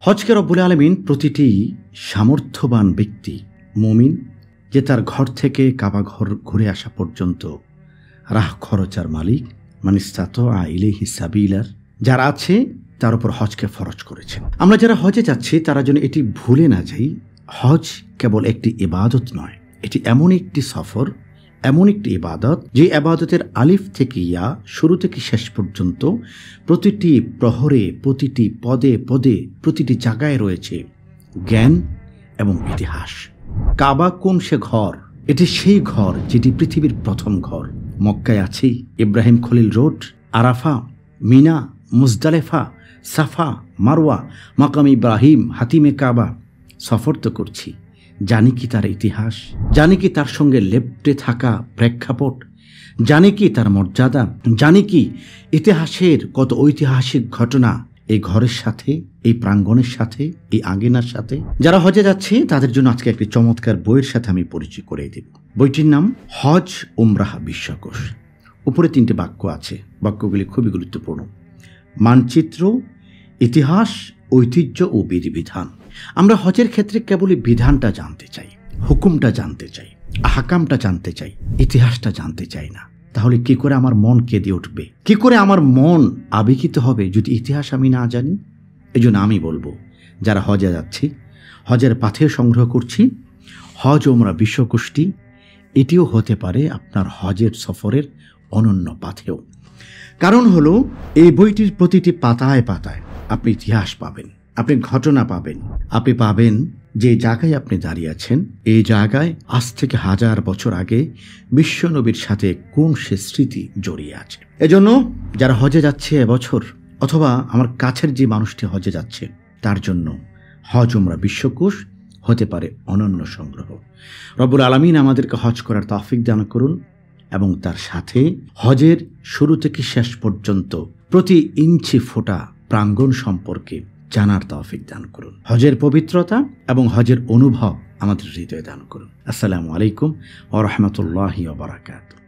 হজকে রব্বুল আলামিন প্রতিটি সামর্থ্যবান ব্যক্তি মুমিন যে তার ঘর থেকে কাবা ঘর ঘুরে আসা পর্যন্ত রাহ খরচার মালিক মানিস্তাতা ইলাইহি সাবিলার যারা আছে তার উপর হজকে ফরজ করেছেন। আমরা যারা হজে যাচ্ছি তারা যেন এটি ভুলে না যাই, হজ কেবল একটি ইবাদত নয়, এটি এমন একটি সফর, এমন একটি ইবাদত যে ইবাদতের আলিফ থেকে ইয়া শুরু থেকে শেষ পর্যন্ত প্রতিটি প্রহরে, প্রতিটি পদে পদে, প্রতিটি জায়গায় রয়েছে জ্ঞান এবং ইতিহাস। কাবা কোন সে ঘর? এটি সেই ঘর যেটি পৃথিবীর প্রথম ঘর। মক্কায় আছে ইব্রাহিম খলিল রোড, আরাফা, মিনা, মুজদালেফা, সাফা, মারওয়া, মাকাম ইব্রাহিম, হাতিমে কাবা। সফর তো করছি, জানি কি তার ইতিহাস, জানি কি তার সঙ্গে লেপ্টে থাকা প্রেক্ষাপট, জানি কি তার মর্যাদা, জানি কি ইতিহাসের কত ঐতিহাসিক ঘটনা এই ঘরের সাথে, এই প্রাঙ্গণের সাথে, এই আঙ্গিনার সাথে। যারা হজে যাচ্ছে তাদের জন্য আজকে একটি চমৎকার বইয়ের সাথে আমি পরিচয় করিয়ে দেব। বইটির নাম হজ উমরাহ বিশ্বকোষ। উপরে 3টি বাক্য আছে, বাক্যগুলি খুবই গুরুত্বপূর্ণ। মানচিত্র, ইতিহাস, ঐতিহ্য ও বিধিবিধান। আমরা হজের ক্ষেত্রে কেবলই বিধানটা জানতে চাই, হুকুমটা জানতে চাই, আহকামটা জানতে চাই, ইতিহাসটা জানতে চাই না। তাহলে কি করে আমার মন কেঁদে উঠবে, কি করে আমার মন আবেগিত হবে যদি ইতিহাস আমি না জানি? এই জন্য আমি বলবো, যারা হজে যাচ্ছি, হজের পাথেয় সংগ্রহ করছি, হজ উমরা বিশ্বকোষটি এটিও হতে পারে আপনার হজের সফরের অনন্য পাথেয়। কারণ হলো এই বইটির প্রতিটি পাতায় পাতায় আপনি ইতিহাস পাবেন, আপনি ঘটনা পাবেন, আপনি পাবেন যে জায়গায় আপনি দাঁড়িয়ে আছেন এই জায়গায় আজ থেকে 1000 বছর আগে বিশ্বনবীর সাথে কোন সে স্মৃতি জড়িয়ে আছে। এজন্য যারা হজে যাচ্ছে এবছর, অথবা আমার কাছের যে মানুষটি হজে যাচ্ছে, তার জন্য হজ উমরা বিশ্বকোষ হতে পারে অনন্য সংগ্রহ। রব্বুল আলামিন আমাদেরকে হজ করার তৌফিক দান করুন এবং তার সাথে হজের শুরু থেকে শেষ পর্যন্ত প্রতি ইঞ্চি ফোঁটা প্রাঙ্গণ সম্পর্কে জানার তৌফিক দান করুন। হজের পবিত্রতা এবং হজের অনুভব আমাদের হৃদয়ে দান করুন। আসসালামু আলাইকুম ওয়া রাহমাতুল্লাহি ওয়া বারাকাতুহু।